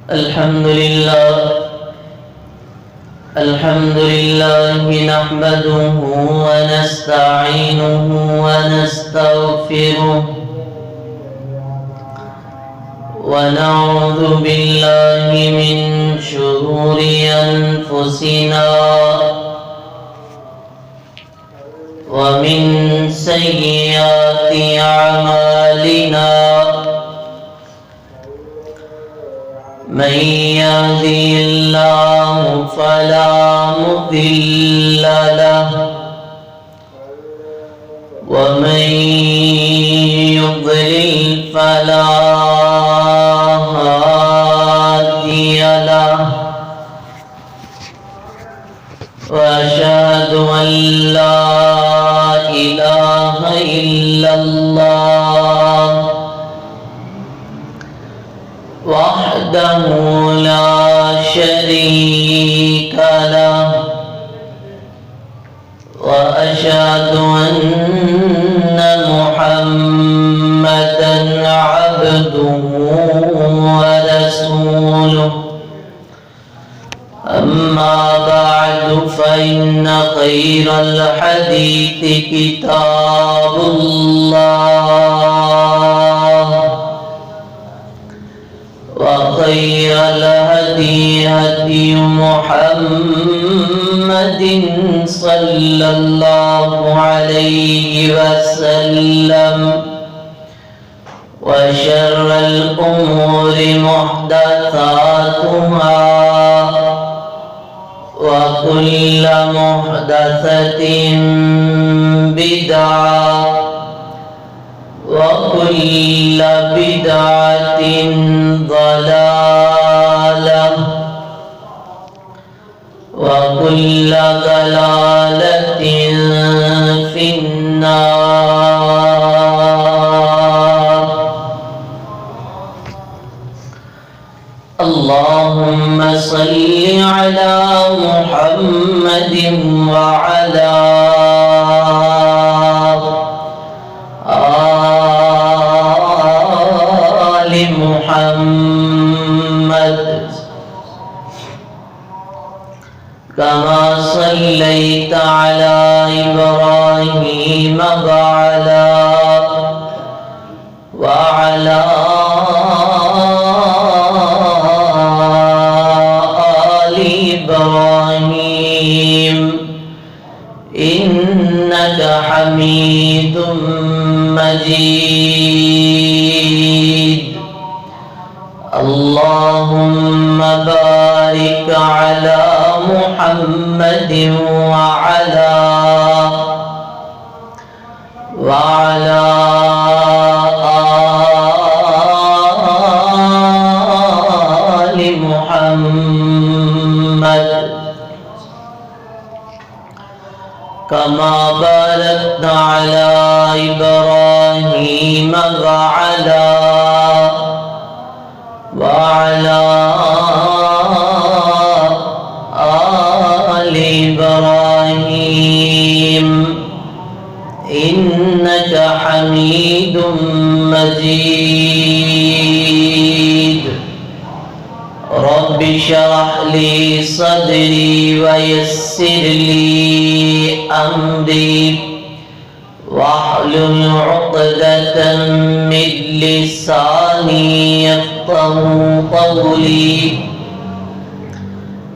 الحمد لله نحمده ونستعينه ونستغفره ونعوذ بالله من شرور أنفسنا ومن سيئات أعمالنا من يهده الله فلا مضل له ومن يضلل فلا هادي له وأشهد أن لا إله إلا الله وحده لا شريك له وأشهد أن محمدا عبده ورسوله أما بعد فإن خير الحديث كتاب الله وخير الهدي هدي محمد صلى الله عليه وسلم وشر الأمور محدثاتها وكل محدثة بدعة وكل بدعة ضلالة وكل ضلالة في النار. اللهم صل على محمد وعلى آل محمد كما صليت على إبراهيم وعلى آل إبراهيم إنك حميد مجيد. اللهم بارك على محمد وعلى آل محمد كما باركت على إبراهيم وعلى آل إبراهيم إنك حميد مجيد. رب اشرح لي صدري ويسر لي أمري واحلل عقدة من لساني يفقهوا قولي.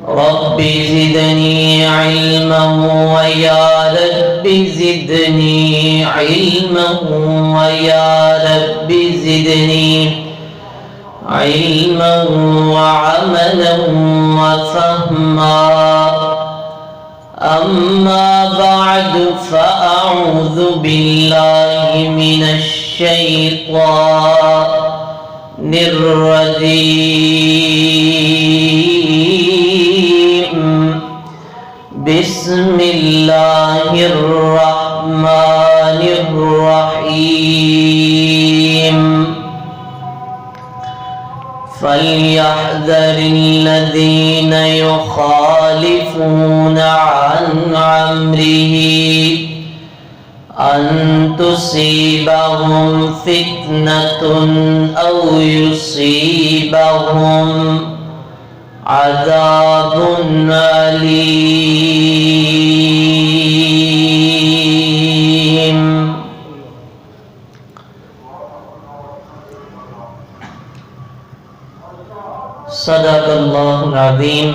رب زدني علما ويا رب زدني علما ويا رب زدني علما وعملا وفهما. أما بعد فأعوذ بالله من الشيطان الرجيم. بسم الله الرحمن الرحيم. فليحذر الذين يخالفون عن أمره أن تصيبهم فتنة أو يصيبهم عذاب علیم۔ صدق اللہ العظیم۔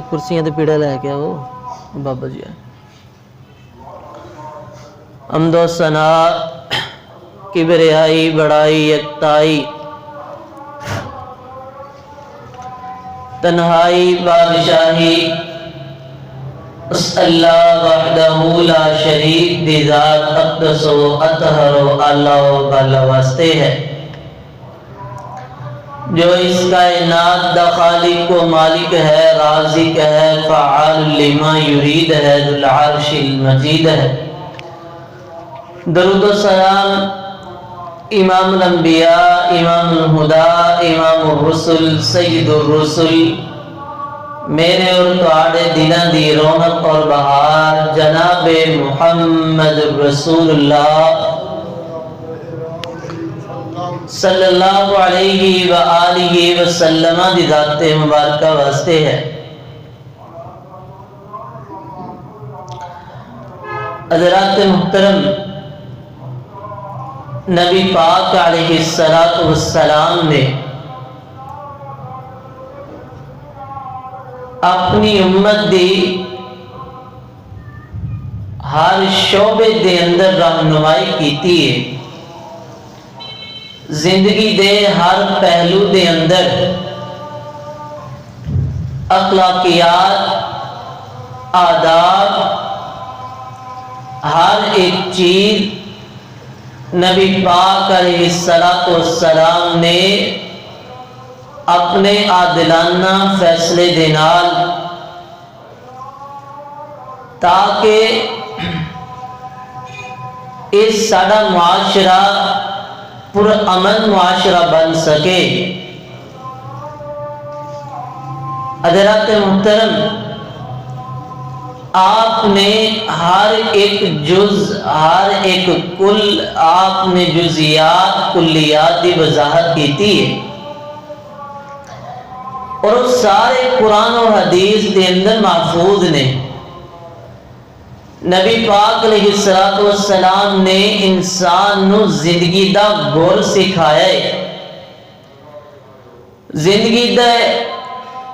کرسیاں تے پیڑا لے کے آؤ بابا جی۔ حمد و ثنا، کبریائی، بڑائی، یکتائی، تنہائی، بادشاہی اس اللہ وحدہ لا شریک دی ذات اقدس و اطہر و اعلیٰ و بالا واسطے ہے، جو اس کائنات دا خالق و مالک ہے، رازق ہے، فعال لما یرید ہے، ذو العرش المجید ہے۔ درود و سلام امام الانبیاء، امام الہدا، امام الرسل، سید الرسل، میرے اور تواڈے دلاں دی رونق اور بہار جناب محمد رسول اللہ صلی اللہ علیہ وآلہ وسلم دی ذات مبارکہ واسطے ہے۔ حضرات محترم، نبی پاک علیہ السلام نے اپنی امت دی ہر شعبے دے اندر رہنمائی کیتی ہے، زندگی دے ہر پہلو دے اندر اخلاقیات، آداب، ہر ایک چیز نبی پاک علیہ السلام نے اپنے عادلانہ فیصلے دے نال، تاکہ اس ساڈا معاشرہ پرامن معاشرہ بن سکے۔ حضرات محترم، آپ نے ہر ایک جز، ہر ایک کل، آپ نے جزیات، کلیات کی وضاحت کیتی ہے، اور وہ سارے قرآن و حدیث دے اندر محفوظ نے۔ نبی پاک علیہ السلام نے انسان نو زندگی دا گور سکھایا ہے، زندگی دا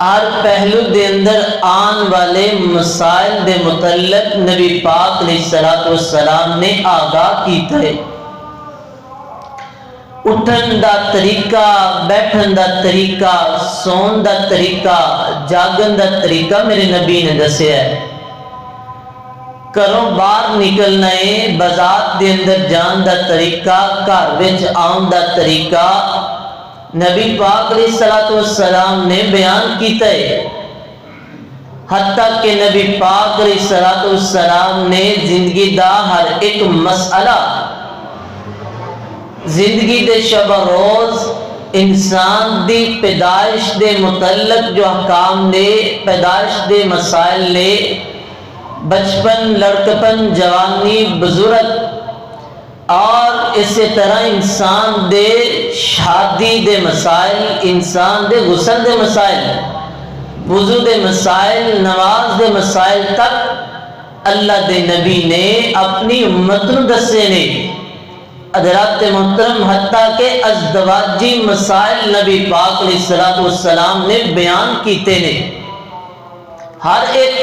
ہر پہلو دے اندر آن والے مسائل دے متعلق نبی پاک علیہ السلام نے آگاہ کیتا ہے۔ اٹھن دا طریقہ، بیٹھن دا طریقہ، سون دا طریقہ، جاگن دا طریقہ میرے نبی نے دسیا ہے۔ گھروں باہر نکلنا ہے، بازار دے اندر جان دا طریقہ، گھر وچ آن دا طریقہ نبی پاک علیہ السلام نے بیان کیتا ہے۔ حتیٰ کہ نبی پاک علیہ السلام نے زندگی دا ہر ایک مسئلہ، زندگی دے شب و روز، انسان دی پیدائش دے متعلق جو احکام نے، پیدائش دے مسائل نے، بچپن، لڑکپن، جوانی، بزرگ، اور اسی طرح انسان دے شادی دے مسائل، انسان دے غسل دے مسائل، وضو دے مسائل، نماز دے مسائل تک اللہ دے نبی نے اپنی امت نو دسے نے۔ حضرات محترم، حتیٰ کہ ازدواجی مسائل نبی پاک علیہ السلام نے بیان کیتے نے۔ ہر ایک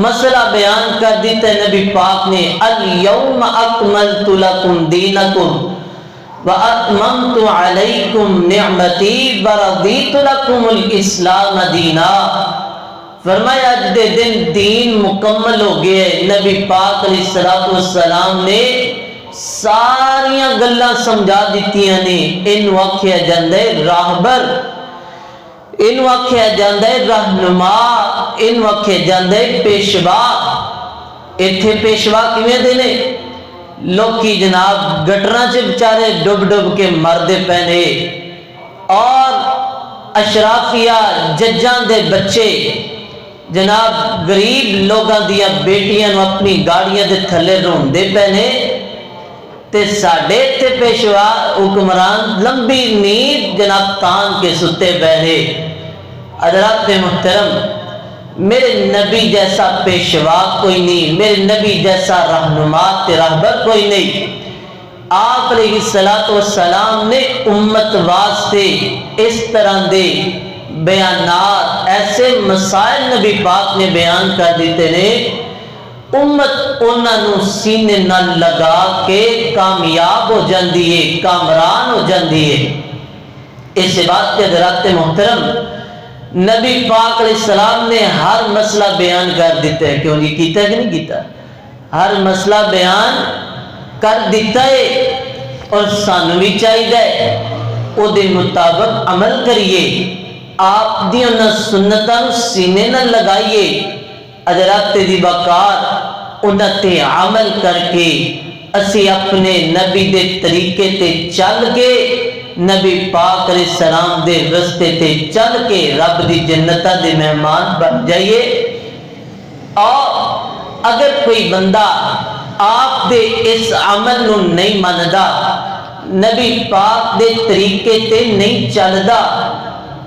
مسئلہ بیان کر دیتا ہے نبی پاک نے۔ الَّيَوْمَ أَكْمَلْتُ لَكُمْ دِينَكُمْ وَأَتْمَمْتُ عَلَيْكُمْ نِعْمَتِي وَرَضِيتُ لَكُمُ الْإِسْلَامَ دِينًا۔ فرمایا آج دے دن دین مکمل ہو گئے۔ نبی پاک علیہ السلام نے ساریاں گلاں سمجھا دیتیاں نے۔ ان واقعہ جاندے راہبر، ان واقعہ جاندے رہنما، ان واقعہ جاندے پیشوا۔ ایتھے پیشوا کیویں دے نے؟ لوکی جناب گٹراں چ بیچارے ڈب ڈب کے مردے پینے، اور اشرافیہ ججاں دے بچے جناب غریب لوگاں دیاں بیٹیاں نو اپنی گاڑیاں دے تھلے روندے پینے، تے ساڈے تے پیشوا حکمران لمبی نیند جناب تان کے ستے پینے۔ حضرات محترم، میرے نبی جیسا پیشوا کوئی نہیں، میرے نبی جیسا رہنما رہبر کوئی نہیں۔ آپ علیہ السلام نے امت واسطے اس طرح دے بیانات، ایسے مسائل نبی پاک نے بیان کر دیتے نے، امت انہوں سینے نہ لگا کے کامیاب ہو جاندی ہے، کامران ہو جاندی ہے۔ اس بات کے حضرات محترم، نبی پاک علیہ السلام نے ہر مسئلہ بیان کر دیتا ہے، کیوں نہیں کیتا ہے کہ نہیں کیتا؟ ہر مسئلہ بیان کر دیتا ہے، اور سانو بھی چاہیے او دے مطابق عمل کریے، آپ دی انہاں سنتاں سینے نہ لگائیے، حضرات دی وقار انہاں تے عمل کر کے اسی اپنے نبی دے طریقے تے چل کے، نبی پاک علیہ السلام دے رستے تے چل کے رب دی جنتہ دے مہمان بن جائیے۔ اور اگر کوئی بندہ آپ دے اس عمل نو نہیں مندا، نبی پاک دے طریقے تے نہیں چلدا،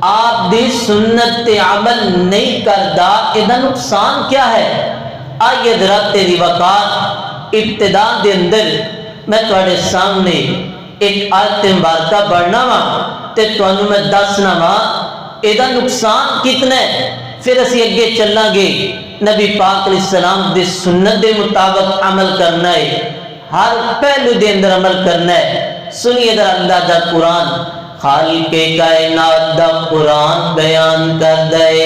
آپ دی سنت تے عمل نہیں کردا، ایدہ نقصان کیا ہے؟ آئیے حضرات تیری وقار ابتدا دے اندر میں تواڈے سامنے ایک آیت مبارکہ پڑھنا وا تے تانوں میں دسنا وا ایدہ نقصان کتنا ہے، پھر اسی اگے چلاں گے۔ نبی پاک علیہ السلام دے سنت دے مطابق عمل کرنا ہے، ہر پہلو دے اندر عمل کرنا ہے۔ سنیے در اللہ دا قرآن، خالق کائنات دا قرآن بیان کر دے۔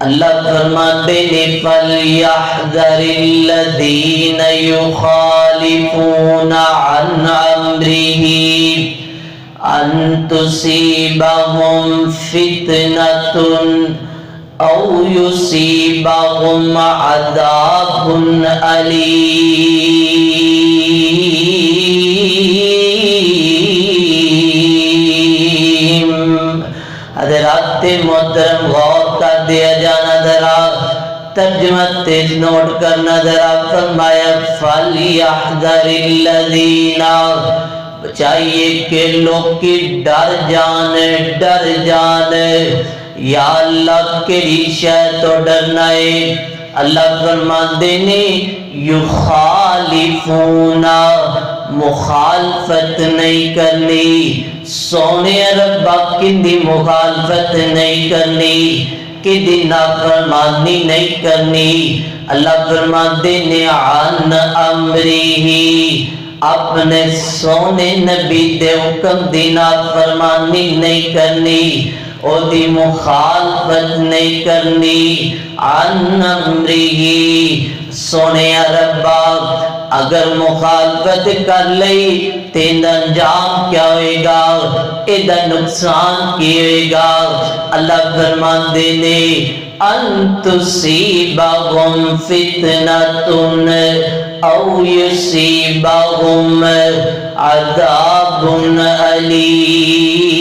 اللہ فرماتے نے فَلْيَحْذَرِ الَّذِينَ يُخَالِفُونَ عَنْ أَمْرِهِ أَن تُصِيبَهُمْ فِتْنَةٌ أَوْ يُصِيبَهُمْ عَذَابٌ أَلِيمٌ۔ حضرات محترم غور کر دیا جانا ذرا، ترجمہ تیز نوٹ کرنا ذرا۔ فرمایا فَلْيَحْذَرِ الَّذِينَ، بچائیے کہ لوگ کی ڈر جان، یا اللہ کیڑی شے تو ڈرنا ہے؟ اللہ فرماندے نے یخالفون، مخالفت نہیں کرنی، سونے ربا کدی مخالفت نہیں کرنی، کدی نافرمانی نہیں کرنی۔ اللہ فرماندے نے عن امرہ، اپنے سونے نبی دے حکم دی نافرمانی نہیں کرنی، او دی مخالفت نہیں کرنی۔ عن امرہ، سونے ربا اگر مخالفت کر لئی تیندہ انجام کیا ہوئے گا، ایدہ نقصان کی ہوئے گا؟ اللہ فرمان دینے ان تصیبہم فتنۃ او یصیبہم عذاب علیم۔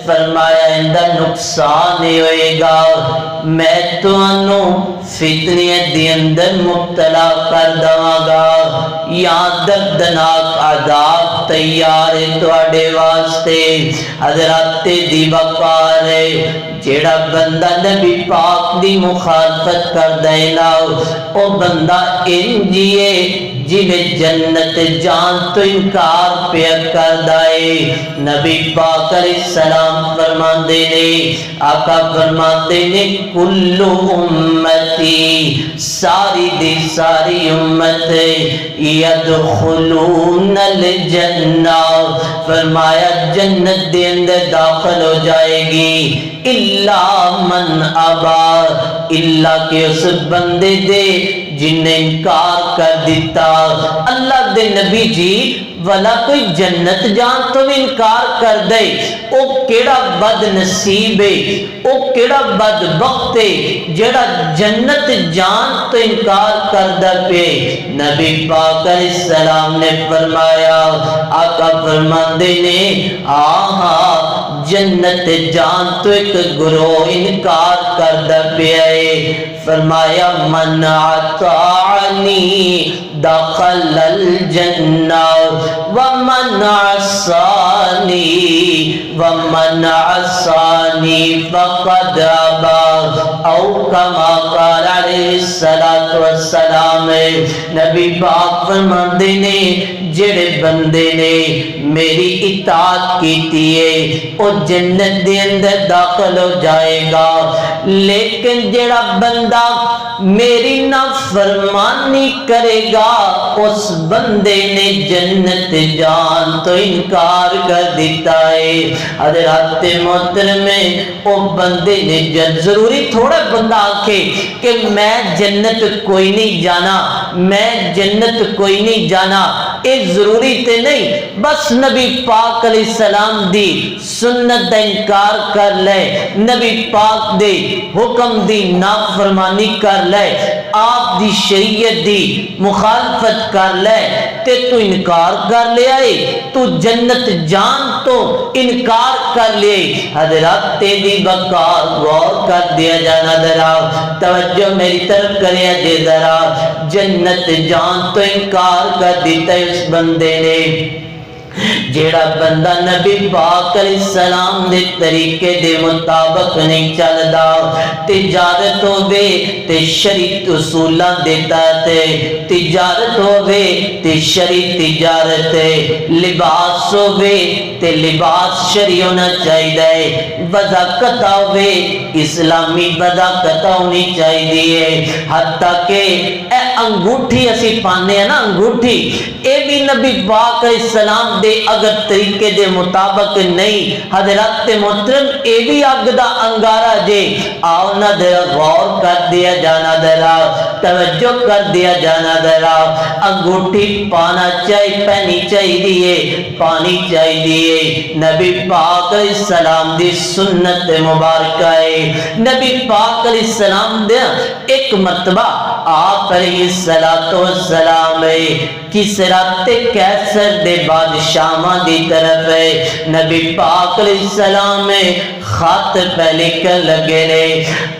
فرمایا اندہ نقصان ہوئے گا، میں تو انہوں فتنیت دی اندر مبتلا کر دواں گا، یا دردناک عذاب تیار ہے تواڈے واسطے۔ حضرات دی وقار ہے، جیڑا بندہ نبی پاک دی مخالفت کر دے نا، او بندہ انجیے جنہیں جنت جان تو انکار پیا کر دائے۔ نبی پاک علیہ السلام فرمان دینے، آقا فرمان دینے کل امتی، ساری دی ساری امت یدخلون الجنہ، فرمایا جنت دے اندر داخل ہو جائے گی، الا من ابا، اللہ کے اس بندے دے جن نے انکار کر دیتا۔ اللہ دے نبی جی والا کوئی جنت جان تو بھی انکار کر دے، او کیڑا بد نصیب ہے، او کیڑا بد بخت ہے جیڑا جنت جان تو انکار کر دے پہ۔ نبی پاک علیہ السلام نے فرمایا، آقا فرماندے نے آہا جنت جان تو ایک گروہ انکار کردا پیا ہے۔ فرمایا من اطاعنی دخل الجنہ ومن عصانی فقد ابى او کما قال علیہ الصلوۃ والسلام۔ نبی پاک فرماندے نے جڑے بندے نے میری اطاعت کیتی ہے او جنت دے اندر داخل ہو جائے گا، لیکن جڑا بندہ میری نافرمانی کرے گا اس بندے نے جنت جان تو انکار کر دیتا ہے۔ حضرات محترم او بندے نے ضروری تھوڑا بندہ آکھے کہ میں جنت کوئی نہیں جانا، میں جنت کوئی نہیں جانا، اے ضروری تے نہیں، بس نبی پاک علیہ السلام دی سنت دا انکار کر لے، نبی پاک دے حکم دی نافرمانی کر لے، آپ دی شریعت دی مخالفت کر لے تے تو انکار کر لیا ہے، تو جنت جان تو انکار کر لیا۔ حضرات تیری بکار غور کر دیا جانا ذرا، توجہ میری طرف کریا جے ذرا، جنت جان تو انکار کر دیتا ہے اس بندے نے جیڑا بندہ نبی پاک علیہ السلام دے طریقے دے مطابق نہیں چلدا، تجارت ہووے تے شریعت اصولاں دیتا تے تجارت ہووے تے شریعت تجارت ہے، لباس ہووے تے لباس شرعی ہونا چاہیے، وضاقت ہووے اسلامی وضاقت ہونی چاہیے، حتیٰ کہ اے انگوٹھی اسی پانے ہیں نا، انگوٹھی اے بھی نبی پاک علیہ السلام دے اگر طریقے دے مطابق نہیں، حضرات محترم اے بھی اگ دا انگارہ جے، آؤ نہ ذرا غور کر دیا جانا ذرا، توجہ کر دیا جانا ذرا، انگوٹھی پانا چاہیے، پہنی چاہیے، پانی چاہیے، نبی پاک علیہ السلام دی سنت مبارکہ ہے۔ نبی پاک علیہ السلام دے ایک مرتبہ آپ علیہ السلام کسرا تے کیسر دے بادشاہاں دی طرف ہے، نبی پاک علیہ السلام خط پہ لکھن لگے نے،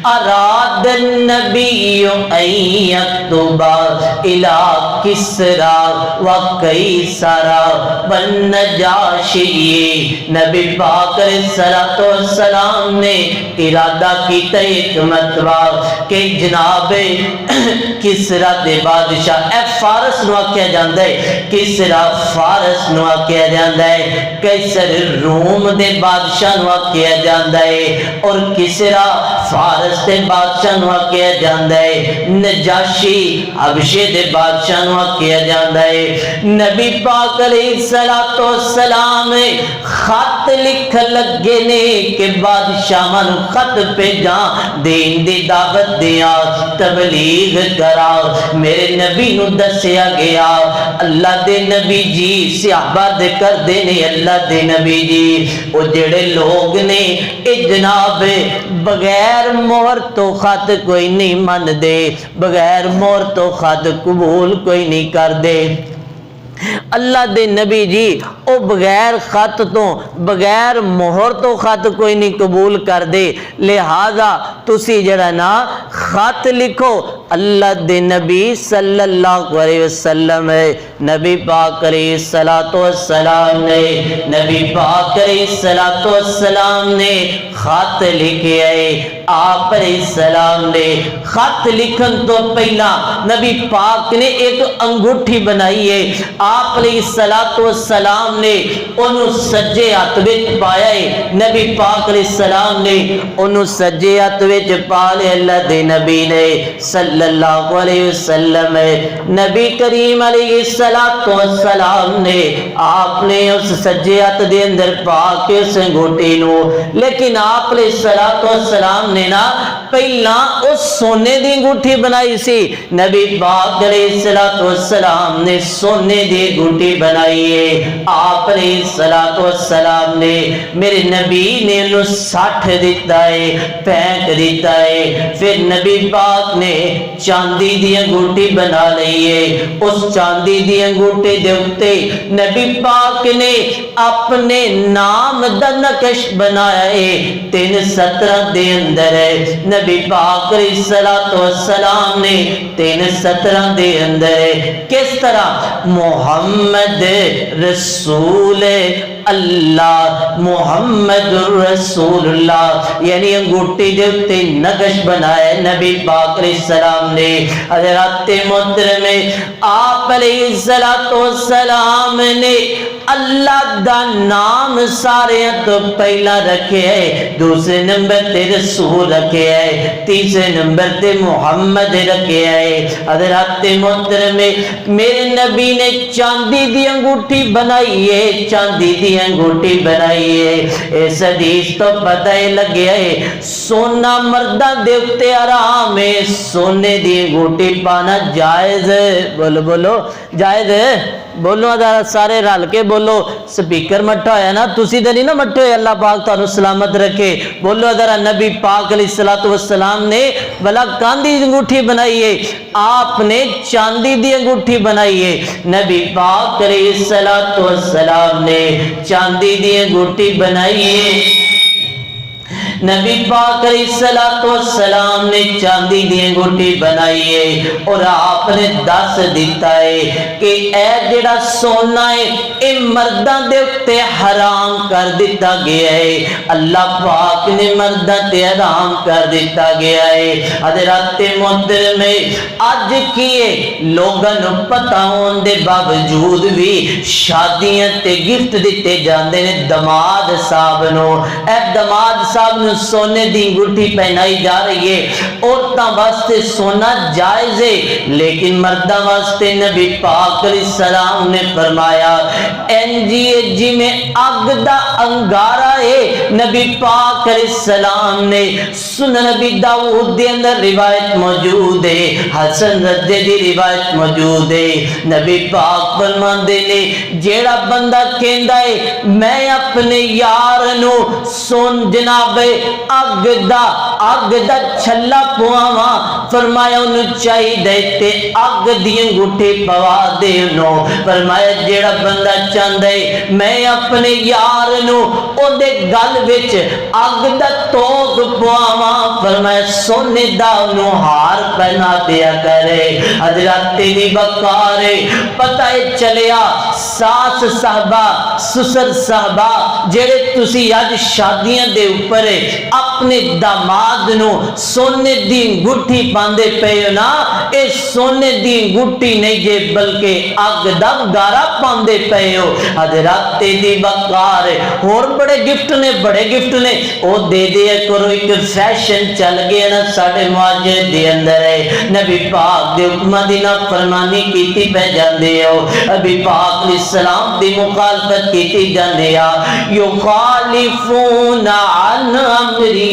اراد النبی ان یکتب الی کسرا و قیصر والنجاشی۔ نبی پاک علیہ السلام نے ارادہ کیتا ایک مرتبہ کہ جناب کسرا دے بادشاہ، اے فارس نو آکھیا جاندا ہے، کسرا فارس نو آکھیا جاندا ہے، قیصر روم دے بادشاہ نو آکھیا جاندا ہے، اور کسرا فارس دے بادشاہ نو آکھیا جاندا ہے، نجاشی حبشے دے بادشاہ نو آکھیا جاندا ہے۔ نبی پاک علیہ السلام خط لکھ لگے نے کہ بادشاہ نو خط بھیجاں، دین دی دعوت دیاں، تبلیغ کرا۔ میرے نبی نو دسیا گیا اللہ دے نبی جی صحابہ ذکر دے نے، اللہ دے نبی جی او جڑے لوگ نے اے جناب بغیر مہر تو خط کوئی نہیں من دے، بغیر مہر تو خط قبول کوئی نہیں کر دے۔ اللہ دے نبی جی او بغیر خط تو بغیر مہر تو خط کوئی نہیں قبول کر دے، لہذا تسی جڑا نا خط لکھو۔ اللہ دے نبی صلی اللہ علیہ وسلم نبی پاک علیہ السلام نے نبی پاک علیہ السلام نے خط لکھے ہے۔ آپ علیہ السلام نے خط لکھن تو پہلا نبی پاک نے ایک انگوٹھی بنائی ہے، آپ علیہ السلام نے انہوں سجے ہاتھ وچ پایا ہے، نبی پاک علیہ السلام نے انہوں سجے ہاتھ وچ پا لے۔ اللہ دے نبی نے صلی اللہ علیہ وسلم نبی کریم علیہ السلام نے آپ نے اس سجے ہاتھ دے اندر پا کے اس انگوٹھی نو، لیکن آپ علیہ السلام نے نا پہلا اس سونے دی انگوٹھی بنائی سی، نبی پاک علیہ السلام نے سونے دی دی انگوٹھی بنائی ہے آپ علیہ السلام نے میرے نبی نے انہوں 60 دیتا ہے پھینک دیتا ہے پھر نبی پاک نے چاندی دی انگوٹھی بنا لئی ہے اس چاندی دی انگوٹھی دے اتے نبی پاک نے اپنے نام دا نقش بنایا ہے 317 دے اندر ہے نبی پاک علیہ السلام نے 317 دے اندر ہے کس طرح محمد رسول اللہ محمد رسول اللہ یعنی انگوٹھی دے اتے نقش بنایا نبی پاک علیہ السلام نے حضرات محترم آپ علیہ السلام نے اللہ دا نام سارے تو پہلا رکھے ہے دوسرے نمبر تے رسول رکھے ہے تیسرے نمبر تے محمد رکھے ہے حضرات محترم میرے نبی نے چاندی دی انگوٹھی بنائی ہے چاندی دی انگوٹھی بنائی ہے اس حدیث تو پتہ ہی لگیا ہے سونا مردہ دیوتے آرام ہے سونے دی انگوٹھی پانا جائز ہے بولو بولو جائز ہے بولو ذرا سارے رل کے بولو سپیکر مٹھا ہویا نا تسی تے نہیں نا مٹھے ہوئے اللہ پاک تانوں سلامت رکھے بولو ذرا نبی پاک علیہ السلام نے بلا چاندی دی انگوٹھی بنائی ہے آپ نے چاندی دی انگوٹھی بنائی ہے نبی پاک علیہ السلام نے چاندی دی انگوٹھی بنائی ہے نبی پاک علیہ السلام نے چاندی دی انگوٹھی بنائی ہے اور آپ نے دس دیتا ہے کہ اے جڑا سونا ہے اے مرداں دے اتے حرام کر دیتا گیا ہے اللہ پاک نے مرداں تے حرام کر دیتا گیا ہے حضرات محترم اج کیے لوگاں نوں پتہ ہون دے باوجود بھی شادیاں تے گفٹ دیتے جاندے نے دماد صاحب نو اے دماد صاحب سونے دی انگوٹھی پہنائی جا رہی ہے عورتاں واسطے سونا جائز ہے لیکن مرداں واسطے نبی پاک علیہ السلام نے فرمایا جی میں اگ دا انگارہ ہے نبی پاک علیہ السلام نے سنن نبی داؤد دے اندر روایت موجود ہے حسن رضی دی روایت موجود ہے نبی پاک فرماندے نے جیڑا بندہ کہندا ہے میں اپنے یار نو سون جناب اگ دا چھلا پواواں فرمایا انہوں چاہی دیتے اگ دی انگوٹھی پوا دے انہوں فرمایا جیڑا بندہ چاندے میں اپنے یار نو او دے گل وچ اگ دا توق پواواں فرمایا سونے دا انہوں ہار پہنا دیا کرے حضرات دی بکارے پتہ چلیا ساس صحبہ سسر صحبہ جیڑے تسی آج شادیاں دے اوپر اپنے داماد نو سونے دی انگوٹھی باندے پے نا اے سونے دی انگوٹھی نہیں جے بلکہ اگ دا گارا باندے پے ہو حضرات دی بکار اور بڑے گفٹ نے او دے دیا کرو ایک فیشن چل گیا نا ساڑھے معاشرے دے اندر ہے نبی پاک دے حکمہ دی نافرمانی کیتی پہ جاندے ہو نبی پاک علیہ السلام دی مخالفت کیتی جاندے ہو یخالفون عن امری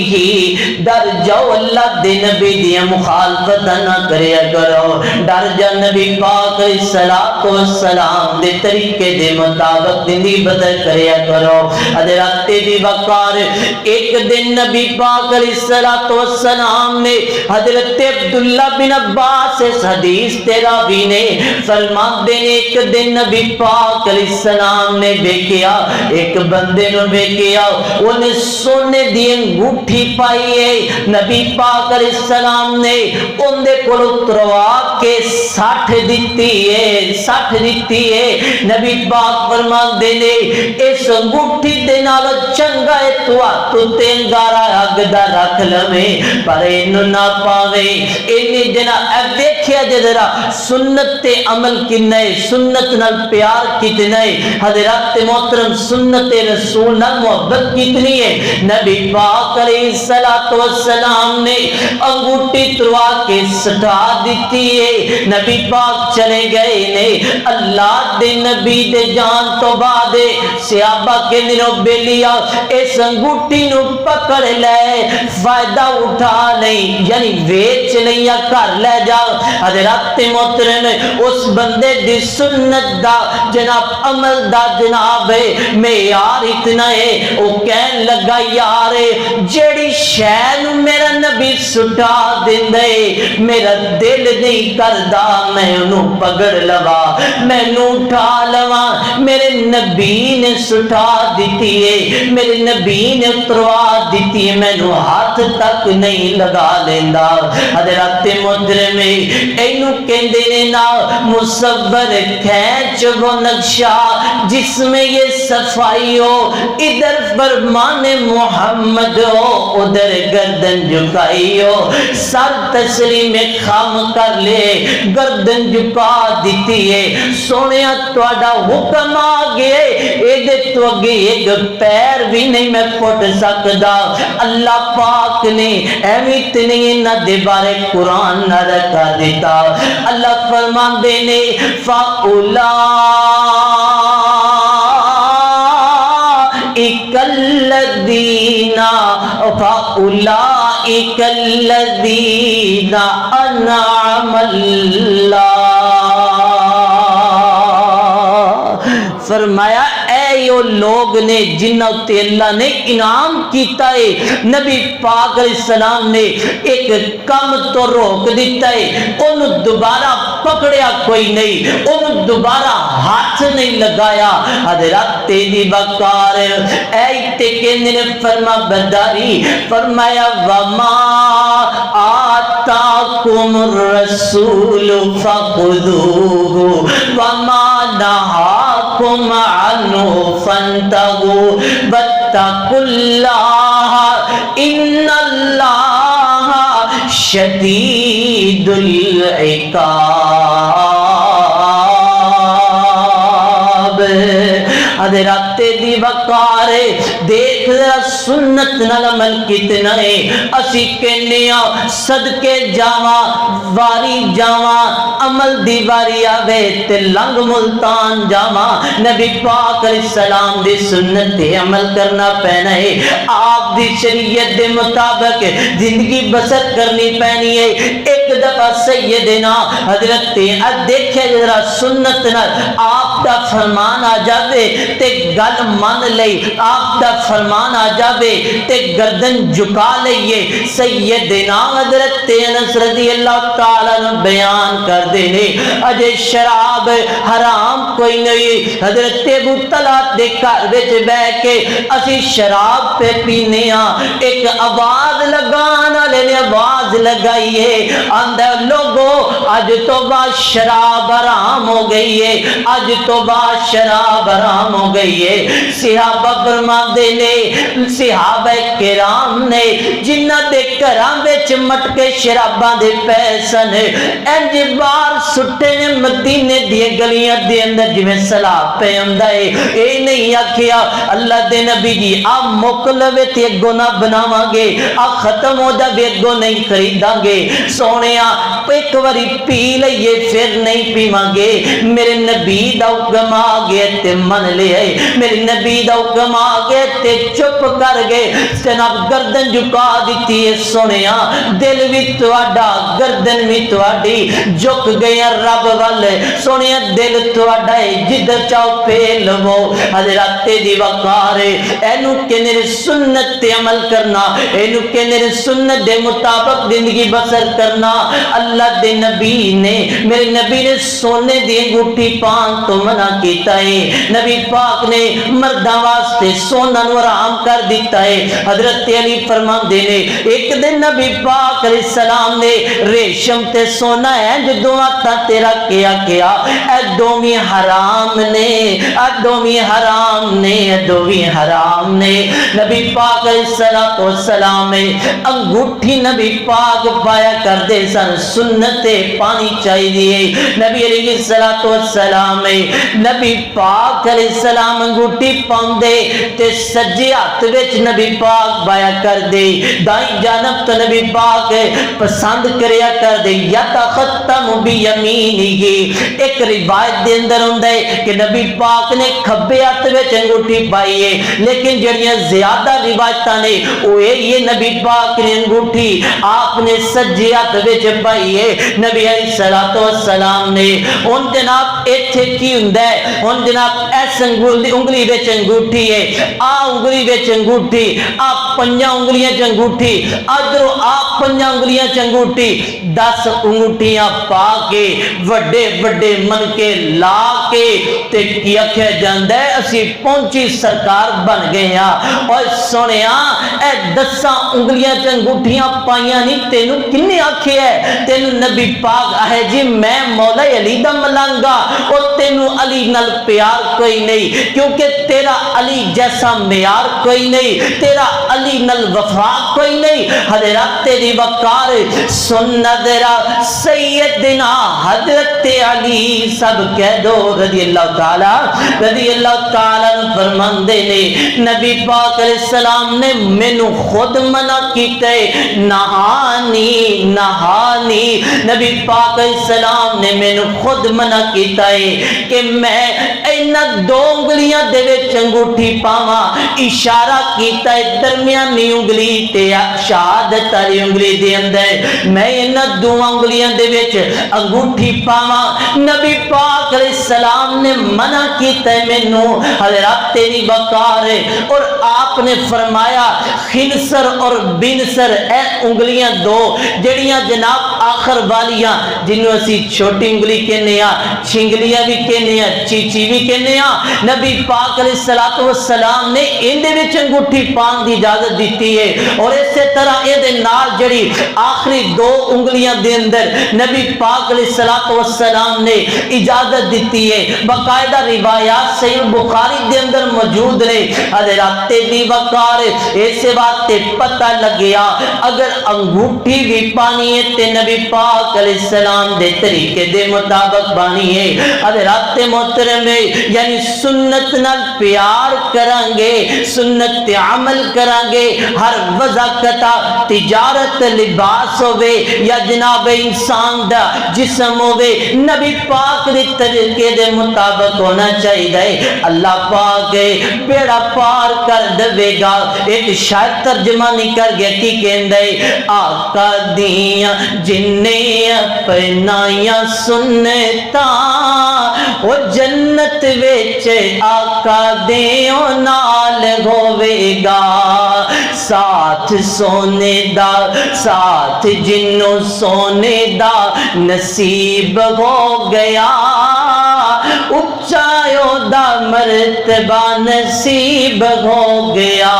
ڈر جاؤ اللہ دے نبی دیا مخالفت نہ کریا کرو ڈر جا نبی پاک علیہ السلام دے طریقے دے مطابق زندگی بدل کریا کرو حضرات دی وقار ایک دن نبی پاک علیہ السلام نے حضرت عبداللہ بن عباس اس حدیث تیرا بھی نے فرمان دے نے ایک دن نبی پاک علیہ السلام نے بیکیا ایک بندے نے بیکیا انہیں سونے دی انگوٹھی پائی ہے نبی پاک علیہ السلام نے ان دے کولو تروا کے 60 دیتی ہے نبی پاک فرمان دے نے اس انگوٹھی دے نال چنگا ہے تو تینگارا اگ دا رکھ لویں پر اینو نہ پاوے اینی جنا اب دیکھیا جذرا سنت تے عمل کنا ہے سنت نال پیار کتنا ہے حضرات محترم سنت رسول نال محبت کتنی ہے نبی پاک علیہ والسلام نے انگوٹھی تروا کے سٹا دیتی ہے، نبی پاک چلے گئے نے۔ اللہ دے نبی دے جان تو بعد صحابہ کے دنوں بیلیا اس انگوٹھی نو پکڑ لے، فائدہ اٹھا نہیں، یعنی ویچ نہیں یا گھر لے جا۔ حضرات محترم اس بندے دی سنت دا جناب عمل دا جناب معیار اتنا ہے، وہ کہن لگا یار جیڑی شے نو میرا نبی سٹا دیندے میرا دل نہیں کردا میں انہوں پکڑ لوا، میں انہوں اٹھا لوا، میرے نبی نے سٹا دیتی ہے، میرے نبی نے اتروا دیتی ہے، میں انہوں ہاتھ تک نہیں لگا لیندا۔ حضرات محترم اینو کہندے نے نا مصور کھینچ وہ نقشہ جس میں یہ صفائی ہو، ادھر فرمان محمد ہو ادھر گردن جھکائی ہو، سر تسلیم خام کر لے گردن جھکا دیتی ہے۔ سونیا تواڈا حکم آ گئے ایدے تو اگے ایک پیر بھی نہیں میں پھٹ سکدا۔ اللہ پاک نے اہمیت نہیں نہ دے بارے قرآن نہ رکھا دیتا۔ اللہ فرمان دینے فَأُولَئِكَ الَّذِينَ أَنْعَمَ اللَّهُ، فرمایا اے یہ لوگ نے جنہوں تے اللہ نے انعام کیتا ہے۔ نبی پاک علیہ السلام نے ایک کم تو روک دیتا ہے، انہوں دوبارہ پکڑیا کوئی نہیں، انہوں دوبارہ ہاتھ نہیں لگایا۔ حضرت تیری بکار اے تکنے نے فرما برداری فرمایا وَمَا آتَاكُمُ الرَّسُولُ فَخُذُوهُ وَمَا نَهَاكُمْ عَنْهُ فَانْتَهُوا وَاتَّقُوا اللَّهَ إِنَّ اللَّهَ شَدِيدُ الْعِقَابِ۔ حضرات دی وقار دیکھ ذرا سنت نال عمل کتنا ہے۔ اسی کہنیا صدقے جاواں واری جاواں عمل دی واری آوے تے لنگ ملتان جاواں، نبی پاک علیہ السلام دی سنت تے عمل کرنا پینا ہے، آپ دی شریعت دے مطابق زندگی بسر کرنی پینی ہے۔ ایک دفعہ سیدنا حضرت دیکھے ذرا سنت نال آپ دا فرمان آ جاوے تے گل مان لئی، آپ دا فرمان آ جاوے تے گردن جھکا لئیے۔ سیدنا حضرت انس رضی اللہ تعالیٰ نے بیان کر دینے اجے شراب حرام کوئی نہیں، حضرت ابو طلحہ دے گھر وچ بیٹھ کے اسی شراب پہ پینے ہاں، ایک آواز لگان والے نے آواز لگائی ہے، آندا لوگو اج تو بعد شراب حرام ہو گئی ہے، اج تو بعد شراب حرام ہو گئی ہے۔ صحابہ فرماندے نے صحابہ کرام نے جنہ دے گھراں وچ مٹکے شراباں دے پیسن انج بار سٹے نے مدینے دی گلیاں دے اندر جویں سیلاب پہ آندا ہے۔ اے نہیں آکھیا اللہ دے نبی جی آ مک لوے تے اگوں نہ بناواں گے، آ ختم ہو جاوے اگوں نہیں خریداں گے، سونیا ایک واری پی لئیے پھر نہیں پیواں گے۔ میرے نبی دا حکم آ گیا تے من لے آئے، میرے نبی دا حکم آ گیا تے چپ کر گئے، جناب گردن جھکا دیتی ہے۔ سونیا دل بھی تواڈا گردن بھی تواڈی جھک گیا رب والے، سونیا دل تواڈا ہے جدھر چاہو پہ لو۔ حضرات دی وقار اینو کہنے سنت تے عمل کرنا، اینو کہنے سنت دے مطابق زندگی بسر کرنا۔ اللہ دے نبی نے میرے نبی نے سونے دی انگوٹھی پان تو منع کیتا ہے، نبی پاک نے مرداں واسطے سونا نو حرام کر دیتا ہے۔ حضرت علی فرماندے نے ایک دن نبی پاک علیہ السلام نے ریشم تے سونا ہے جو دونوں تیرا کیا اے دوویں حرام نے، اے دوویں حرام نے، اے دوویں حرام نے۔ نبی پاک علیہ السلام انگوٹھی نبی پاک پایا کر دے سن سنت پانی چاہیے نبی علیہ الصلوۃ والسلام نبی پاک علیہ السلام انگوٹھی پاؤندے تے سجے ہاتھ وچ نبی پاک بایا کر دے دائیں جانب تو نبی پاک پسند کریا کر دے یا تختم بیمینہ ایک روایت دے اندر ہوندا ہے کہ نبی پاک نے کھبے ہاتھ وچ انگوٹھی پائی ہے لیکن جڑیاں زیادہ روایتاں نے وہ یہ نبی پاک نے انگوٹھی آپ نے سجے ہاتھ وچ پائی ہے نبی علیہ الصلوۃ والسلام نے ان جناب ایتھے کی ہوندا ہے ان جناب اس انگلی وچ انگوٹھی ہے آ انگلی وچ انگوٹھی آ پنجاں انگلیاں چ انگوٹھی ادھروں آ پنجاں انگلیاں چ انگوٹھی 10 انگوٹھیاں پا کے وڈے وڈے من کے لا کے تے کی آکھیا جاندا ہے اسی پہنچی سرکار بن گئے ہاں اور سنیا اے 10 انگلیاں چ انگوٹھیاں پائیاں نہیں تینوں کنے آکھیا ہے تینوں نبی پاک ہے جی میں مولا علی دا ملانگا اور تینوں علی نال پیار کوئی نہیں کیونکہ تیرا علی جیسا معیار کوئی نہیں تیرا علی نال وفا کوئی نہیں حضرت تیری وقار سنت سیدنا حضرت علی سب کہہ دو رضی اللہ تعالی فرماندے نے نبی پاک علیہ السلام نے مینوں خود منع کیتا ہے نہانی نبی پاک علیہ السلام نے مینوں خود منع کیتا ہے کہ میں انہاں 2 انگلیاں دے وچ انگوٹھی پاواں اشارہ کیتا ہے درمیانی انگلی تے شہادت والی انگلی دے اندر میں انہاں 2 انگلیاں دے وچ انگوٹھی پاواں نبی پاک علیہ السلام نے منع کیتا ہے مینوں حضرت تیری وقار ہے اور آپ نے فرمایا خنصر اور بنصر اے انگلیاں 2 جڑیاں جناب آخر والیاں جنوں اسی چھوٹی انگلی کہنے ہاں چھنگلیاں بھی کہنے ہاں چیچی بھی کہنے ہاں نبی پاک علیہ الصلوۃ والسلام نے ان دے وچ انگوٹھی پان دی اجازت دیتی ہے اور اسی طرح اے دے نال جڑی آخری 2 انگلیاں دے اندر نبی پاک علیہ الصلوۃ والسلام نے اجازت دیتی ہے باقاعدہ روایات صحیح بخاری دے اندر موجود نے حضرت دی وقار ایسے بات تے پتہ لگیا اگر انگوٹھی بھی پانی ہے تے نبی پاک علیہ السلام دے طریقے دے مطابق بانی ہے حضرت محترم یعنی سنت نال پیار کریں گے سنت عمل کریں گے ہر وضاقتہ تجارت لباس ہوئے یا جناب انسان دا جسم ہوئے نبی پاک دے طریقے دے مطابق ہونا چاہیے اللہ پاک بیڑا پار کر دے گا ایک شاید ترجمہ نہیں کر گیا کی کہندے آقا دیاں جنہیں اپنائیاں سنتا وہ جنت ویچ آقا دیوں نال ہوئے گا ساتھ سونے دا ساتھ جنوں سونے دا نصیب ہو گیا اچھایوں دا مرتبہ نصیب ہو گیا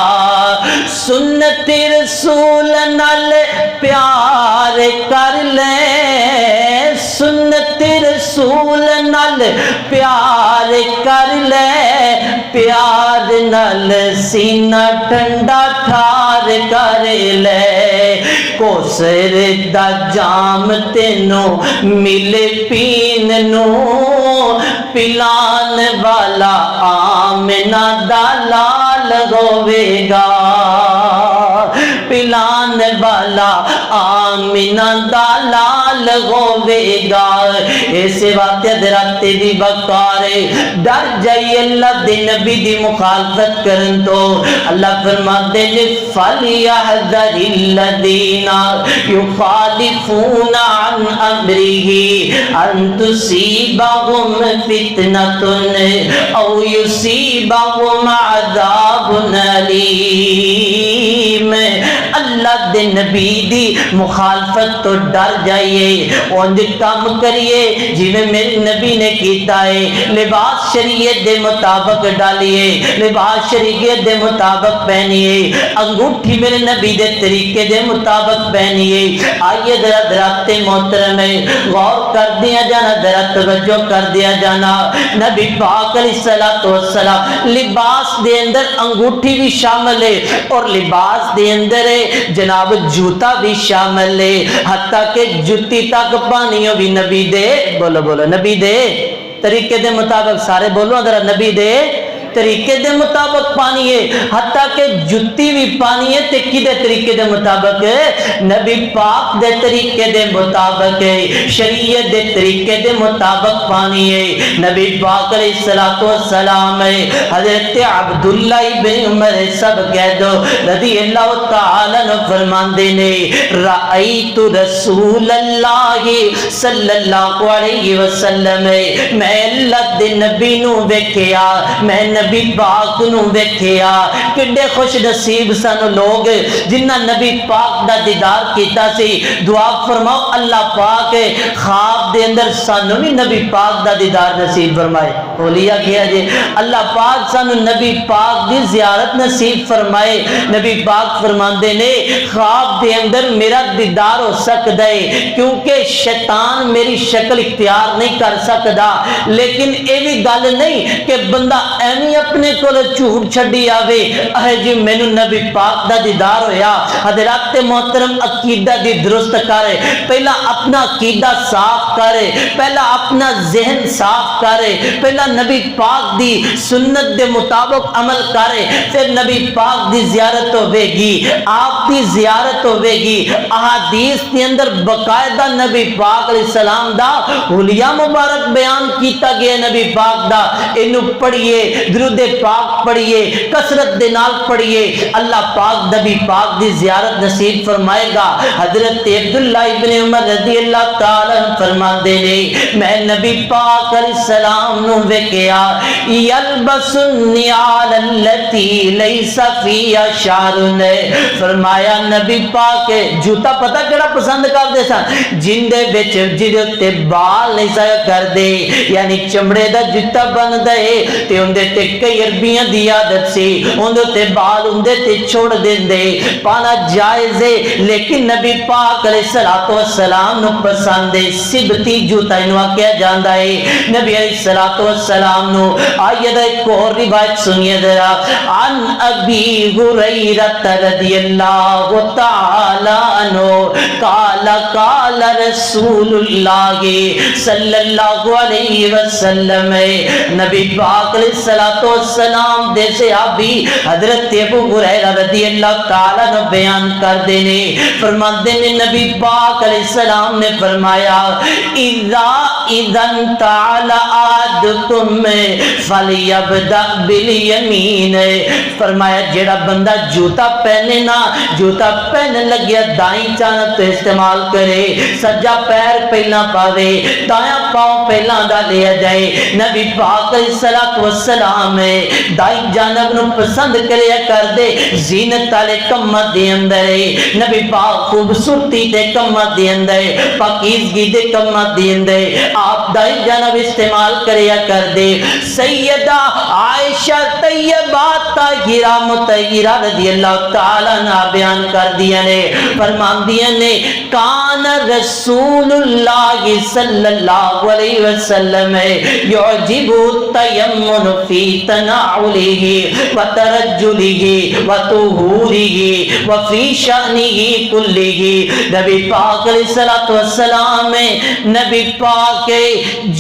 سنت رسول نال پیار کر لے سنت رسول نال پیار کر لے پیار نال سینہ ٹھنڈا ٹھار کر لے کوثر دا جام تینوں ملے پین نو پلان والا آمنہ دا لال ہوئے گا پلان والا آمنہ دا لال ہوئے گا ایسے واقعہ دراتے دی بکارے ڈر جائیے اللہ دے نبی دی مخالفت کرن تو اللہ فرماتے ہیں فَلْيَحْذَرِ الَّذِينَ يُخَالِفُونَ عَنْ أَمْرِهِ أَن تُصِيبَهُمْ فِتْنَةٌ أَوْ يُصِيبَهُمْ عَذَابٌ أَلِيمٌ اللہ دے نبی دی مخالفت تو ڈر جائیے اونج کام کریے جی میں میرے نبی نے کیتا ہے لباس شریعت دے مطابق ڈالیے لباس شریعت دے مطابق پہنیے انگوٹھی میرے نبی دے طریقے دے مطابق پہنیے آئیے ذرا درات محترم غور کر دیا جانا ذرا توجہ کر دیا جانا نبی پاک علیہ الصلوۃ والسلام لباس دے اندر انگوٹھی بھی شامل ہے اور لباس دے اندر جناب جناب جوتا بھی شامل ہے، حتیٰ کہ جتی تک پانی بھی نبی دے، بولو بولو نبی دے طریقے دے مطابق، سارے بولو ذرا نبی دے طریقے دے مطابق پانی ہے، حتیٰ کہ جتی بھی پانی ہے تے کدے طریقے دے مطابق ہے؟ نبی پاک دے طریقے دے مطابق ہے، شریعت دے طریقے دے مطابق پانی ہے۔ نبی پاک علیہ السلام ہے، حضرت عبداللہ ابن عمر سب کہہ دو رضی اللہ تعالیٰ عنہ فرماندے نے رأیت رسول اللہ صلی اللہ علیہ وسلم، میں اللہ دے نبی نو ویکھیا، میں نبی پاک نو ویکھیا۔ کڈے خوش نصیب سن لوگ جنہ نبی پاک دا دیدار کیتا سی۔ دعا فرماؤ اللہ پاک خواب دے اندر سانو بھی نبی پاک دا دیدار نصیب فرمائے۔ اولیاء کیا جی اللہ پاک سانو نبی پاک دی زیارت نصیب فرمائے۔ نبی پاک فرماندے نے خواب دے اندر میرا دیدار ہو سکتا ہے، کیونکہ شیطان میری شکل اختیار نہیں کر سکتا، لیکن اے بھی گل نہیں کہ بندہ ایویں اپنے کول جھوٹ چھڈی آوے اے جی مینوں نبی پاک دا دیدار ہویا۔ حضرات محترم عقیدہ دی درست کرے، پہلا اپنا عقیدہ صاف کرے، پہلا اپنا ذہن صاف کرے، پہلا نبی پاک دی سنت دے مطابق عمل کرے، پھر نبی پاک دی زیارت ہوے گی، آپ دی زیارت ہوے گی۔ احادیث کے اندر باقاعدہ نبی پاک علیہ السلام دا حلیہ مبارک بیان کیتا گیا نبی پاک دا، اینو پڑھیے، درود پاک پڑھیے، کثرت دے نال پڑھیے، اللہ پاک نبی پاک دی زیارت نصیب فرمائے گا۔ حضرت عبداللہ ابن عمر رضی اللہ تعالیٰ فرماندے نے میں نبی پاک علیہ السلام نو ویکھیا یلبس النعال التی لیس فیہا شعر، فرمایا نبی پاک جوتا پتہ کیڑا پسند کردے سن جن دے وچ جدے تے بال نہیں سا کردے، یعنی چمڑے دا جوتا بندا ہے تے اندے تے کئی عربیاں دی عادت سی اندے تے بال اندے تے چھوڑ دیندے، پانا جائز ہے، لیکن نبی پاک علیہ السلام نو پسند ہے سبتی جوتا انہوں آکیا جاندہ ہے۔ نبی علیہ السلام نو آئیے ایک اور روایت سنیے ذرا، عن ابی ہریرہ رضی اللہ تعالی عنہ قال قال رسول اللہ صلی اللہ علیہ وسلم، نبی پاک علیہ السلام دے صحابی حضرت ابو ہریرہ رضی اللہ تعالیٰ عنہ بیان کر دینے فرماتے نے نبی پاک علیہ السلام نے فرمایا اذن تعالی آدکم فلیبدأ بالیمین، فرمایا جیڑا بندہ جوتا پہنے نا، جوتا پہنے لگیا دائیں جانب تو استعمال کرے، سجا پیر پہلا پاوے، دائیں پاؤں پہلا دا لیا جائے۔ نبی پاک علیہ السلام دائیں جانب نو پسند کریا کر دے، زینت والے کماں دے اندر نبی پاک خوبصورتی دے کماں دے اندر، پاکیزگی دے کماں دے اندر آپ دائیں جانب استعمال کریا کر دے۔ سیدہ عائشہ طیبہ طاہرہ مطہرہ رضی اللہ تعالیٰ عنہ بیان کر دیا نے، فرمان دیا نے کان رسول اللہ صلی اللہ علیہ وسلم یعجب التیمن فی تناولہ وترجلہ وطہورہ وفی شأنہ کلہ، نبی پاک علیہ السلام نبی پاک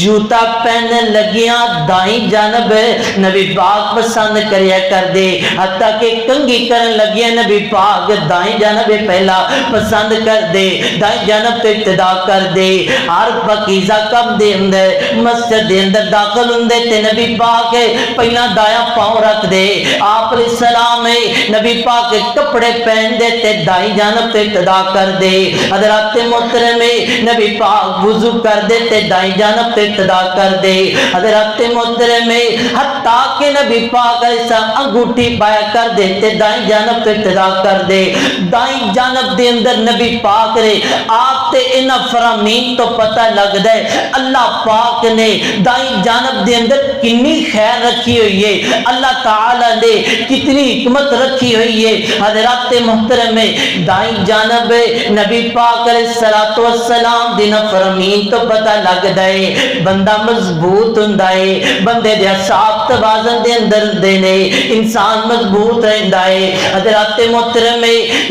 جوتا پہنے لگیاں دائیں جانب نبی پاک پسند کریا کر دے، حتیٰ کہ کنگھی کرن لگیاں نبی پاک دائیں جانب پہلا پسند کر دے، دائیں جانب پہ ابتدا کر دے۔ ہر پاکیزہ کم دے اندر مسجد دے اندر داخل ہوندے تے نبی پاک پہلا دائیں پاؤں رکھ دے، آپ علیہ السلام نبی پاک کپڑے پہن دے تے دائیں جانب پہ ابتدا کر دے۔ حضرات محترم نبی پاک وضو کر دے تے دائیں جانب پہ ابتدا کر دے۔ حضرات محترم حتیٰ کہ نبی پاک ایسا انگوٹھی پایا کر دے تے دائیں جانب پہ ابتدا کر دے۔ دائیں جانب دے اندر نبی پاک نے آپ تے انہاں فرامین تو پتہ لگ دے اللہ پاک نے دائیں جانب دے اندر کنی خیر رکھی رکھی ہوئی ہے، اللہ تعالی نے کتنی حکمت رکھی ہوئی ہے۔ حضرات محترم دائیں جانب نبی پاک علیہ الصلوۃ والسلام دی نافرمانی تو پتہ لگدا ہے بندہ مضبوط ہوندا ہے، بندے دے اعصاب توازن دے اندر دے نے، انسان مضبوط رہندا ہے۔ حضرات محترم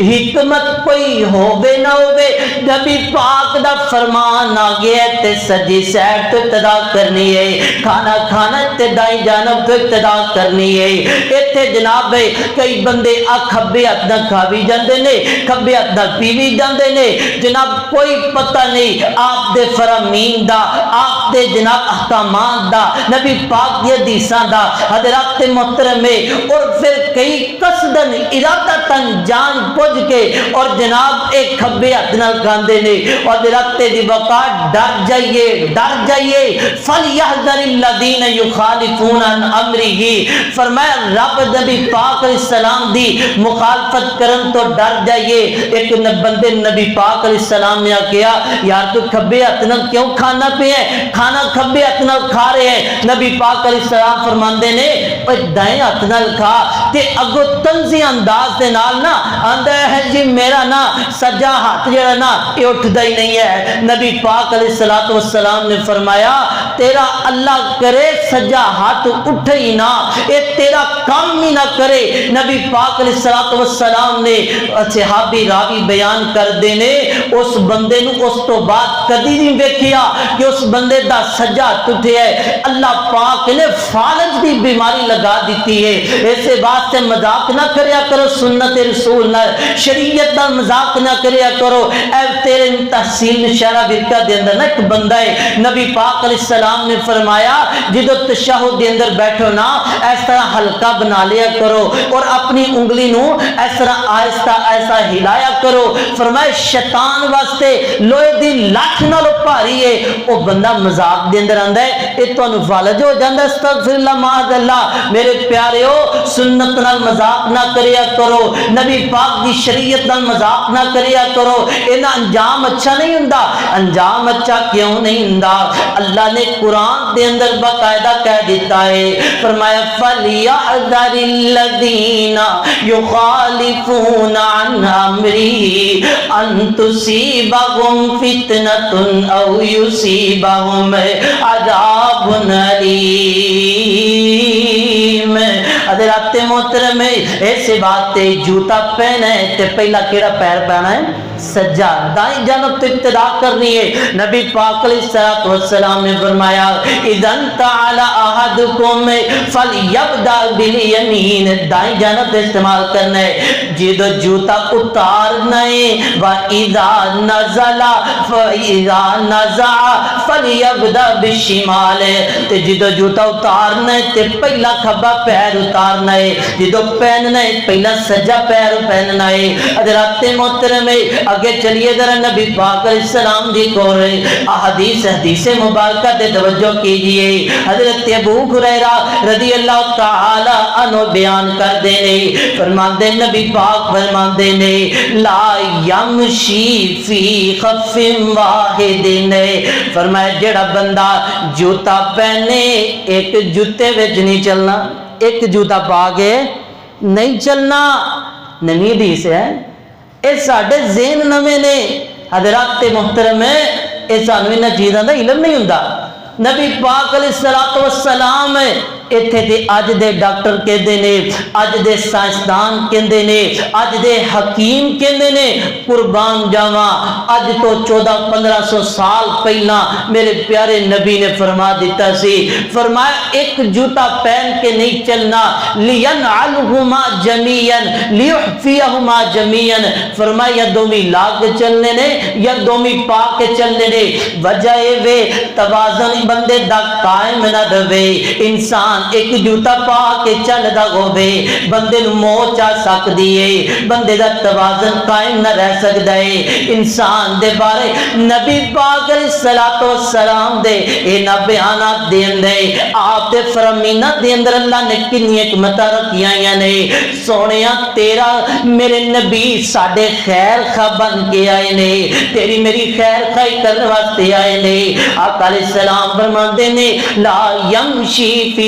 حکمت کوئی ہووے نہ ہووے، نبی پاک دا فرمان آ گیا تے سجی سیٹ تو ابتدا کرنی ہے، کھانا کھانا تے دائیں جانب تو ابتدا کرنی ہے۔ ایتھے جناب کئی بندے کھبے ہاتھ نال کھا بھی جاندے نے، کھبے ہاتھ نال پی بھی جاندے نے، جناب کوئی پتہ نہیں آپ دے فرامین دا، آپ دے جناب احکامات دا، نبی پاک دی حدیثاں دا۔ حضرات محترم اور پھر کئی قصدن ارادتاً جان بوجھ کے اور جناب ایک کھبے ہاتھ نال کھاندے نے، اور حضرات دی وقع ڈر جائیے، ڈر جائیے۔ فَلْيَحْذَرِ الَّذِينَ يُخَالِفُونَ عَنْ أَمْرِهِ، فرمایا رب نبی پاک علیہ السلام دی مخالفت کرن تو ڈر جائیے۔ ایک بندے نبی پاک علیہ السلام نے کہا یار تو کھبے ہاتھ نال کیوں کھانا پہ ہے، کھانا کھبے ہاتھ نال کھا رہے ہیں؟ نبی پاک علیہ السلام فرماندے نے اوے دائیں ہاتھ نال کھا، تے اگو طنزی انداز دے نال نا آندا ہے جی میرا نا سجا ہاتھ جڑا نا یہ اٹھدا ہی نہیں ہے۔ نبی پاک علیہ الصلوۃ والسلام نے فرمایا تیرا اللہ کرے سجا ہاتھ اٹھے ہی نہ، اے تیرا کام ہی نہ کرے۔ نبی پاک علیہ الصلوۃ والسلام نے صحابی راوی بیان کر دینے اس بندے نو اس تو بعد کدی نہیں ویکھیا کہ اس بندے دا سجا ہاتھ اٹھے ہے۔ اللہ پاک نے فالج دی بیماری لگا دیتی ہے۔ ایسے بات سے مذاق نہ کریا کرو سنت رسول نہ، شریعت دا مذاق نہ کریا کرو۔ اے تیرے تحصیل نشارہ برکہ دے اندر نا ایک بندہ ہے، نبی پاک علیہ السلام نے فرمایا جدو تشہد دے اندر بیٹھو نا اس طرح ہلکا بنا لیا کرو اور اپنی انگلی نو اس طرح آہستہ آہستہ ہلایا کرو۔ فرمایا شیطان واسطے لوہے دی لاٹھ نالوں بھاری ہے۔ وہ بندہ مذاق دے اندر آندا ہے اے تانوں فالج ہو جاندا، استغفر اللہ معاذ اللہ۔ میرے پیاریو سنت نال مذاق نہ کریا کرو، نبی پاک دی شریعت نال مذاق نہ کریا کرو، اینا انجام اچھا نہیں ہوندا۔ انجام اچھا کیوں نہیں ہوندا؟ اللہ نے قرآن دے اندر باقاعدہ کہہ دیتا ہے، فرمایا فَلْيَحْذَرِ الَّذِينَ يُخَالِفُونَ عَنْ أَمْرِهِ أَن تُصِيبَهُمْ فِتْنَةٌ أَوْ يُصِيبَهُمْ عَذَابٌ أَلِيمٌ۔ حضرات محترم ایسے بات ہے جوتا پہنا ہے تے پہلا کیڑا پیر پہنا ہے؟ سجا، دائیں جانب تو ابتدا کرنی ہے۔ نبی پاک علیہ الصلوۃ والسلام نے فرمایا اذن تعالی احدکم فلیبدا بالیمین، دائیں جانب استعمال کرنا ہے۔ جدو جوتا اتارنا ہے واذا نزل فاذا نزع فلیبدا بالشمال، تے جدو جوتا اتارنا ہے تے پہلا کھبا پیر اتارنا ہے، جدو پہننا ہے پہلا سجا پیر پہننا ہے۔ حضرات محترم آگے چلیے ذرا نبی پاک علیہ السلام دی کور حدیث مبارکہ دے توجہ کیجئے۔ حضرت ابو ہریرہ رضی اللہ تعالی عنہ بیان کر دینے، فرماندے نبی پاک فرماندے نے لا یمشی فی خف واحد، فرمایا جڑا بندہ جوتا پہنے ایک جوتے وچ نہیں چلنا، ایک جوتا پا کے نہیں چلنا۔ نویں حدیث ہے، اے ساڈے ذہن نویں نے۔ حضرات محترم اے سانو انہاں چیزاں دا علم نہیں ہوندا۔ نبی پاک علیہ الصلوۃ والسلام ایتھے تے اج دے ڈاکٹر کہندے نے، اج دے سائنسدان کہندے نے، اج دے حکیم کہندے نے قربان جاواں اج تو 1400-1500 سال پہلا میرے پیارے نبی نے فرما دیتا سی، فرمایا ایک جوتا پہن کے نہیں چلنا، لینعلہما جمیعا لیحفیہما جمیعا، فرمایا یا دومی لاگ کے چلنے نے یا دومی پا کے چلنے نے۔ وجہ وے توازن بندے دا قائم نہ رہے، انسان ایک جوتا پا کے چل دا ہوے بندے نو موچ آ سکدی ہے، بندے دا توازن قائم نہ رہ سکدا ہے۔ انسان دے بارے نبی پاک علیہ الصلوۃ والسلام دے انہاں بیانات دے اندر آپ دے فرمینات دے اندر اللہ نے کنی حکمتاں رکھیاں نے۔ سونیا تیرا میرے نبی ساڈے خیر خواہ بن کے آئے نے، تیری میری خیر خواہی کرنے واسطے آئے نے۔ آقا علیہ السلام فرماندے نے لا یمشی فی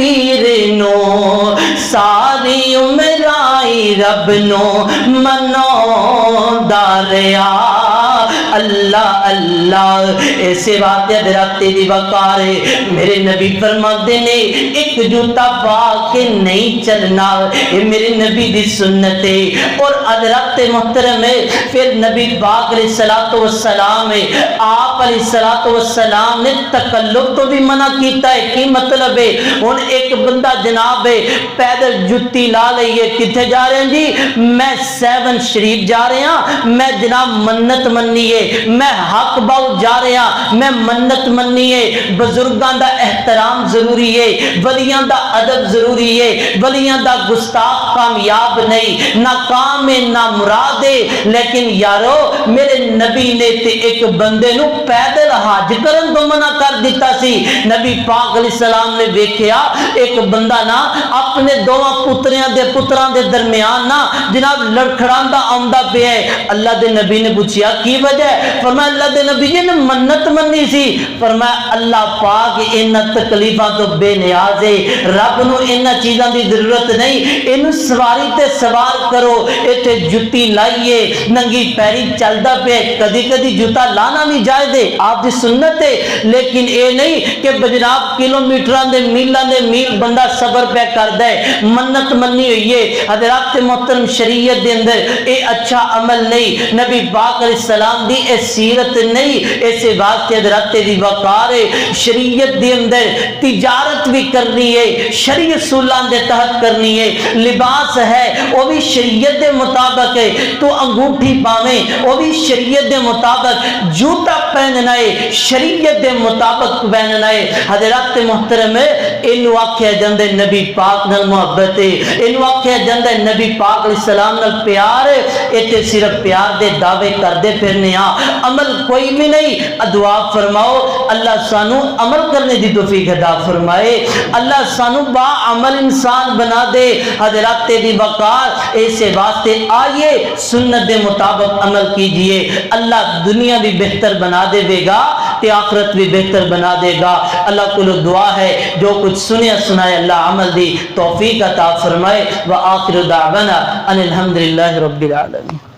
پیر نو ساری عمر آئی رب نو منو داریا اللہ اللہ ایسے واقعہ دراتے دی وقارے میرے نبی فرماتے نے ایک جوتا پا کے نہیں چلنا یہ میرے نبی دی سنت ہے اور حضرات محترم ہے پھر نبی پاک علیہ السلام آپ علیہ السلام نے تکلف تو بھی منع کیتا ہے کی مطلب ہے ان ایک بندہ جناب ہے پیدل جتی لا لئیے کتھے جا رہے ہیں جی میں 7 شریف جا رہے ہیں میں جناب منت مننی ہے میں حق باؤ جا رہے ہیں میں منت مننی ہے بزرگاں دا احترام ضروری ہے ولیاں دا ادب ضروری ہے ولیاں دا گستاخ کامیاب نہیں ناکام ہے نہ مراد ہے لیکن یارو میرے نبی نے تے ایک بندے نو پیدل حج کرن تو منع کر دیتا سی نبی پاک علیہ السلام نے دیکھیا ایک بندہ نا اپنے دوواں پتراں دے درمیان نا جناب لڑکھڑاندہ آمدہ پہ ہے اللہ دے نبی نے پوچھیا کی وجہ ہے فرمایا اللہ دے نبی جی نے منت مننی سی فرمایا اللہ پاک انہاں تکلیفاں تو بے نیاز ہے رب نو انہاں چیزاں دی ضرورت نہیں انہوں سواری تے سوار کرو ایتھے جتی لائیے ننگی پیری چلدا پہ کدی کدی جوتا لانا بھی جائز ہے آپ دی سنت ہے لیکن اے نہیں کہ بجناب کلومیٹراں دے میلاں دے میل بندہ صبر پہ کر دے منت مننی ہوئی ہے حضرات محترم شریعت دے اندر اے اچھا عمل نہیں نبی پاک علیہ السلام دی اے سیرت نہیں ایسے واقعہ حضرات دی وقار ہے شریعت دے اندر تجارت بھی کرنی ہے شریع اصولان دے تحت کرنی ہے لباس ہے وہ بھی شریعت دے مطابق ہے تو انگوٹھی پاویں وہ بھی شریعت دے مطابق جوتا پہننا ہے شریعت دے مطابق پہننا ہے حضرات محترم انو آکھیا جاندے نبی پاک نال محبت ہے انو آکھیا جاندے نبی پاک علیہ السلام نال پیار ہے ایتھے صرف پیار دے دعوے کردے پھرنے ہاں عمل کوئی بھی نہیں دعا فرماؤ اللہ سانو عمل کرنے دی توفیق عطا فرمائے اللہ سانو با عمل انسان بنا دے حضرات دی وقار ایسے واسطے آئیے سنت دے مطابق عمل کیجئے اللہ دنیا بھی بہتر بنا دے گا تے آخرت بھی بہتر بنا دے گا اللہ کو دعا ہے جو کچھ سنے سنائے اللہ عمل دی توفیق عطا فرمائے وآخر دعوانا ان الحمدللہ رب العالمین